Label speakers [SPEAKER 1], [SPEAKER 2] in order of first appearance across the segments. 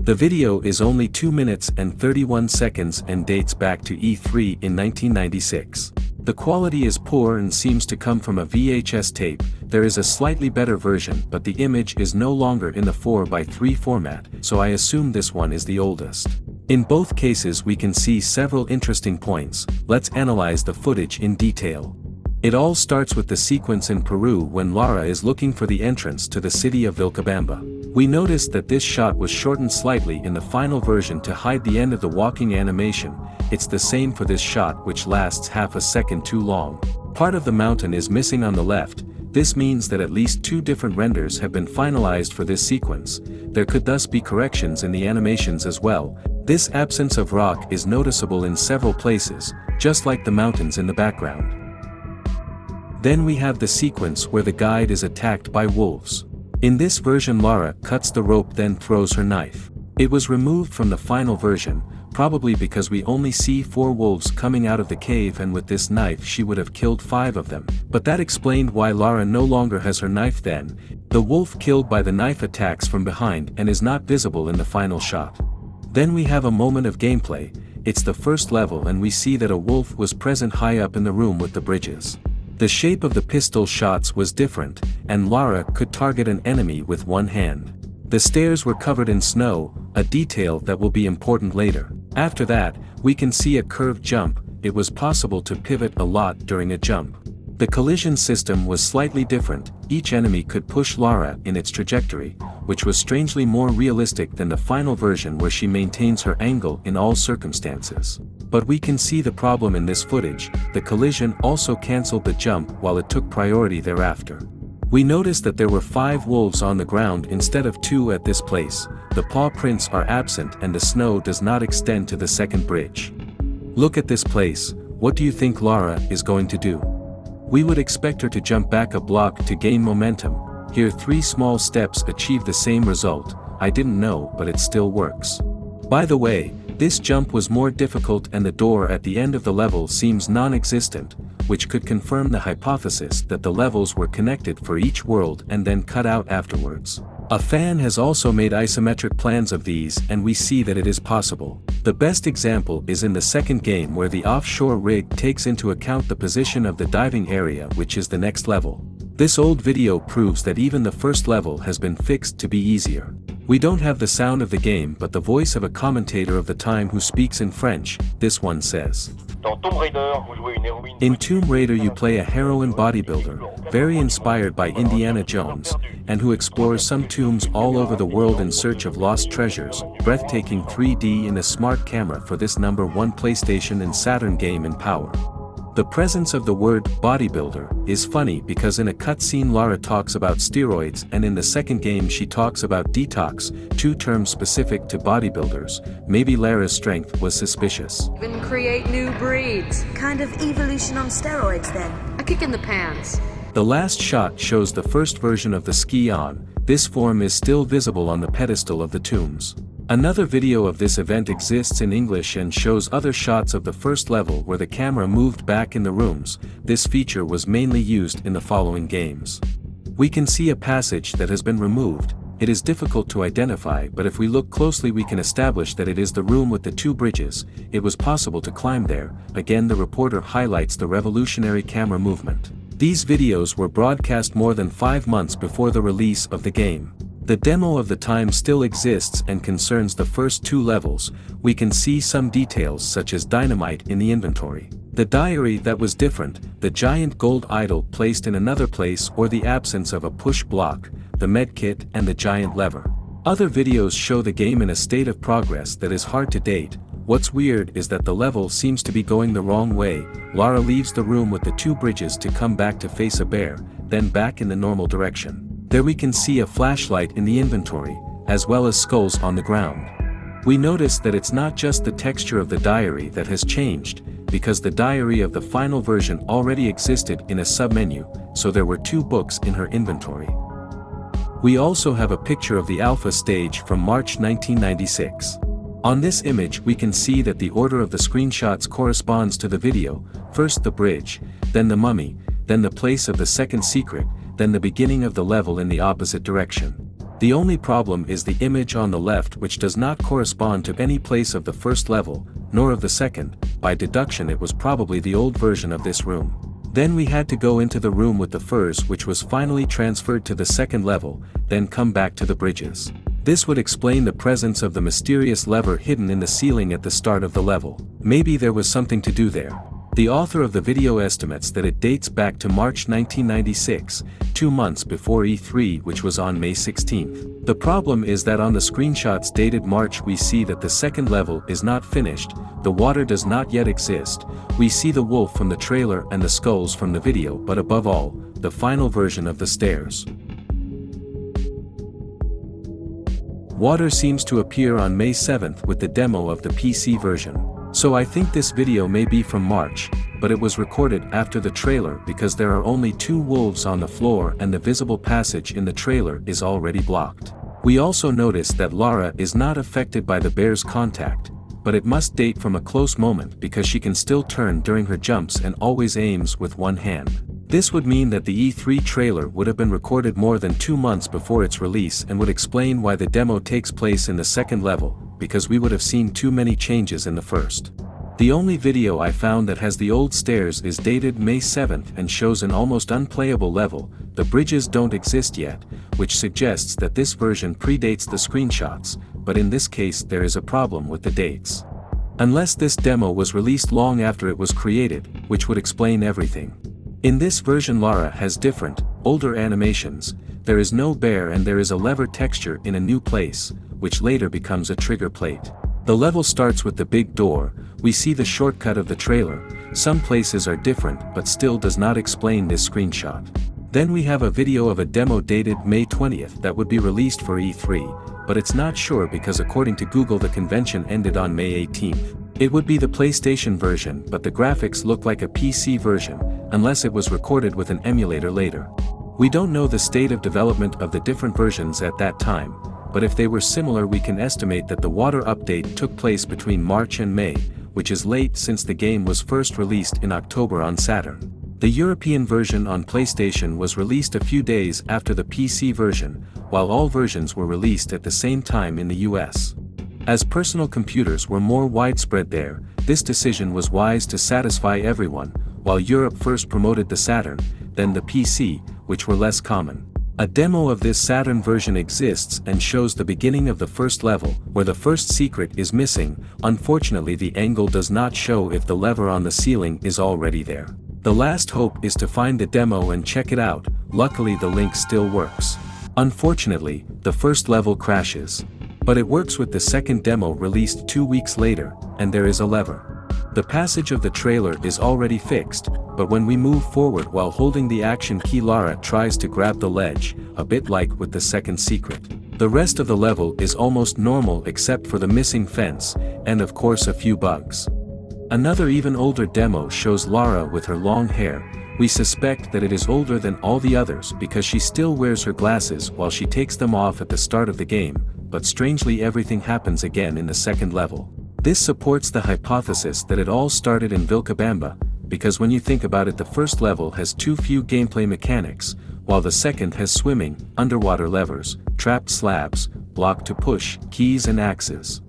[SPEAKER 1] The video is only 2 minutes and 31 seconds and dates back to E3 in 1996. The quality is poor and seems to come from a VHS tape. There is a slightly better version, but the image is no longer in the 4:3 format, so I assume this one is the oldest. In both cases we can see several interesting points. Let's analyze the footage in detail. It all starts with the sequence in Peru when Lara is looking for the entrance to the city of Vilcabamba. We noticed that this shot was shortened slightly in the final version to hide the end of the walking animation. It's the same for this shot, which lasts half a second too long. Part of the mountain is missing on the left. This means that at least 2 different renders have been finalized for this sequence. There could thus be corrections in the animations as well. This absence of rock is noticeable in several places, just like the mountains in the background. Then we have the sequence where the guide is attacked by wolves. In this version Lara cuts the rope then throws her knife. It was removed from the final version, probably because we only see 4 wolves coming out of the cave, and with this knife she would have killed 5 of them. But that explained why Lara no longer has her knife then. The wolf killed by the knife attacks from behind and is not visible in the final shot. Then we have a moment of gameplay. It's the first level and we see that a wolf was present high up in the room with the bridges. The shape of the pistol shots was different, and Lara could target an enemy with one hand. The stairs were covered in snow, a detail that will be important later. After that, we can see a curved jump. It was possible to pivot a lot during a jump. The collision system was slightly different. Each enemy could push Lara in its trajectory, which was strangely more realistic than the final version where she maintains her angle in all circumstances. But we can see the problem in this footage. The collision also cancelled the jump while it took priority thereafter. We noticed that there were 5 wolves on the ground instead of 2 at this place. The paw prints are absent and the snow does not extend to the second bridge. Look at this place. What do you think Lara is going to do? We would expect her to jump back a block to gain momentum. Here 3 small steps achieve the same result. I didn't know, but it still works. By the way, this jump was more difficult and the door at the end of the level seems non-existent, which could confirm the hypothesis that the levels were connected for each world and then cut out afterwards. A fan has also made isometric plans of these and we see that it is possible. The best example is in the second game where the offshore rig takes into account the position of the diving area, which is the next level. This old video proves that even the first level has been fixed to be easier. We don't have the sound of the game but the voice of a commentator of the time who speaks in French. This one says, "In Tomb Raider you play a heroine bodybuilder, very inspired by Indiana Jones, and who explores some tombs all over the world in search of lost treasures. Breathtaking 3D in a smart camera for this #1 PlayStation and Saturn game in power." The presence of the word bodybuilder is funny because in a cutscene Lara talks about steroids and in the second game she talks about detox, 2 terms specific to bodybuilders. Maybe Lara's strength was suspicious.
[SPEAKER 2] Even create new breeds.
[SPEAKER 3] Kind of evolution on steroids then.
[SPEAKER 2] A kick in the pants.
[SPEAKER 1] The last shot shows the first version of the ski-on. This form is still visible on the pedestal of the tombs. Another video of this event exists in English and shows other shots of the first level where the camera moved back in the rooms. This feature was mainly used in the following games. We can see a passage that has been removed. It is difficult to identify, but if we look closely we can establish that it is the room with the 2 bridges. It was possible to climb there. Again, the reporter highlights the revolutionary camera movement. These videos were broadcast more than 5 months before the release of the game. The demo of the time still exists and concerns the first 2 levels. We can see some details such as dynamite in the inventory. The diary that was different, the giant gold idol placed in another place, or the absence of a push block, the medkit and the giant lever. Other videos show the game in a state of progress that is hard to date. What's weird is that the level seems to be going the wrong way. Lara leaves the room with the 2 bridges to come back to face a bear, then back in the normal direction. There we can see a flashlight in the inventory, as well as skulls on the ground. We notice that it's not just the texture of the diary that has changed, because the diary of the final version already existed in a submenu, so there were 2 books in her inventory. We also have a picture of the alpha stage from March 1996. On this image we can see that the order of the screenshots corresponds to the video, first the bridge, then the mummy, then the place of the second secret, then the beginning of the level in the opposite direction. The only problem is the image on the left, which does not correspond to any place of the first level, nor of the second. By deduction it was probably the old version of this room. Then we had to go into the room with the furs, which was finally transferred to the second level, then come back to the bridges. This would explain the presence of the mysterious lever hidden in the ceiling at the start of the level. Maybe there was something to do there. The author of the video estimates that it dates back to March 1996, 2 months before E3, which was on May 16. The problem is that on the screenshots dated March we see that the second level is not finished, the water does not yet exist, we see the wolf from the trailer and the skulls from the video, but above all, the final version of the stairs. Water seems to appear on May 7th with the demo of the PC version. So I think this video may be from March, but it was recorded after the trailer because there are only 2 wolves on the floor and the visible passage in the trailer is already blocked. We also notice that Lara is not affected by the bear's contact, but it must date from a close moment because she can still turn during her jumps and always aims with one hand. This would mean that the E3 trailer would have been recorded more than 2 months before its release and would explain why the demo takes place in the second level, because we would have seen too many changes in the first. The only video I found that has the old stairs is dated May 7th and shows an almost unplayable level. The bridges don't exist yet, which suggests that this version predates the screenshots, but in this case there is a problem with the dates. Unless this demo was released long after it was created, which would explain everything. In this version Lara has different, older animations, there is no bear and there is a lever texture in a new place, which later becomes a trigger plate. The level starts with the big door, we see the shortcut of the trailer, some places are different but still does not explain this screenshot. Then we have a video of a demo dated May 20th that would be released for E3, but it's not sure because according to Google the convention ended on May 18th. It would be the PlayStation version, but the graphics look like a PC version, unless it was recorded with an emulator later. We don't know the state of development of the different versions at that time, but if they were similar we can estimate that the water update took place between March and May, which is late since the game was first released in October on Saturn. The European version on PlayStation was released a few days after the PC version, while all versions were released at the same time in the US. As personal computers were more widespread there, this decision was wise to satisfy everyone, while Europe first promoted the Saturn, then the PC, which were less common. A demo of this Saturn version exists and shows the beginning of the first level, where the first secret is missing. Unfortunately the angle does not show if the lever on the ceiling is already there. The last hope is to find the demo and check it out, luckily the link still works. Unfortunately, the first level crashes. But it works with the second demo released 2 weeks later, and there is a lever. The passage of the trailer is already fixed, but when we move forward while holding the action key Lara tries to grab the ledge, a bit like with the second secret. The rest of the level is almost normal except for the missing fence, and of course a few bugs. Another even older demo shows Lara with her long hair. We suspect that it is older than all the others because she still wears her glasses while she takes them off at the start of the game, but strangely everything happens again in the second level. This supports the hypothesis that it all started in Vilcabamba, because when you think about it the first level has too few gameplay mechanics, while the second has swimming, underwater levers, trapped slabs, block to push, keys and axes.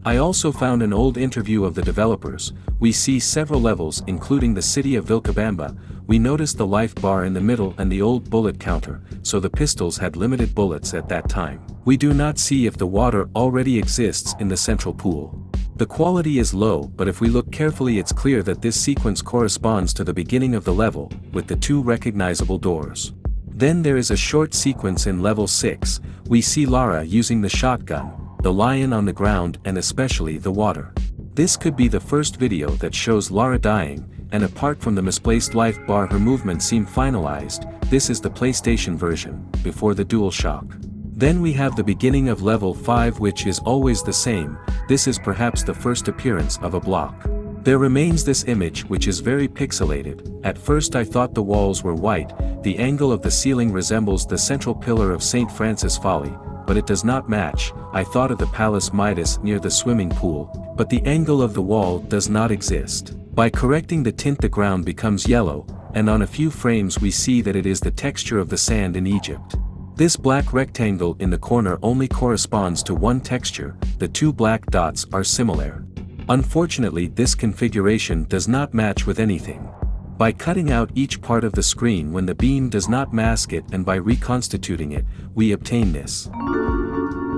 [SPEAKER 1] I also found an old interview of the developers. We see several levels including the city of Vilcabamba. We notice the life bar in the middle and the old bullet counter, so the pistols had limited bullets at that time. We do not see if the water already exists in the central pool. The quality is low, but if we look carefully it's clear that this sequence corresponds to the beginning of the level, with the 2 recognizable doors. Then there is a short sequence in level 6, we see Lara using the shotgun, the lion on the ground and especially the water. This could be the first video that shows Lara dying, and apart from the misplaced life bar her movements seem finalized. This is the PlayStation version, before the DualShock. Then we have the beginning of level 5 which is always the same. This is perhaps the first appearance of a block. There remains this image which is very pixelated. At first I thought the walls were white, the angle of the ceiling resembles the central pillar of St. Francis Folly, but it does not match. I thought of the Palace Midas near the swimming pool, but the angle of the wall does not exist. By correcting the tint the ground becomes yellow, and on a few frames we see that it is the texture of the sand in Egypt. This black rectangle in the corner only corresponds to one texture, the two black dots are similar. Unfortunately, this configuration does not match with anything. By cutting out each part of the screen when the beam does not mask it and by reconstituting it, we obtain this.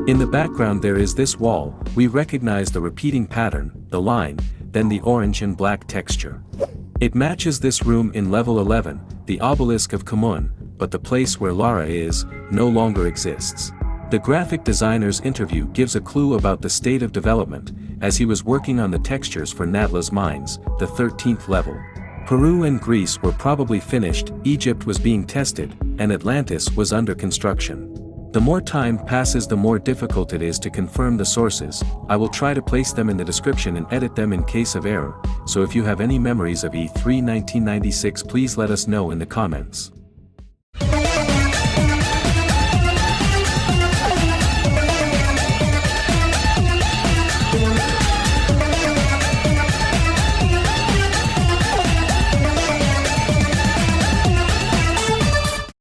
[SPEAKER 1] In the background there is this wall, we recognize the repeating pattern, the line, then the orange and black texture. It matches this room in level 11, the obelisk of Kmun, but the place where Lara is, no longer exists. The graphic designer's interview gives a clue about the state of development, as he was working on the textures for Natla's mines, the 13th level. Peru and Greece were probably finished, Egypt was being tested, and Atlantis was under construction. The more time passes the more difficult it is to confirm the sources. I will try to place them in the description and edit them in case of error, so if you have any memories of E3 1996 please let us know in the comments.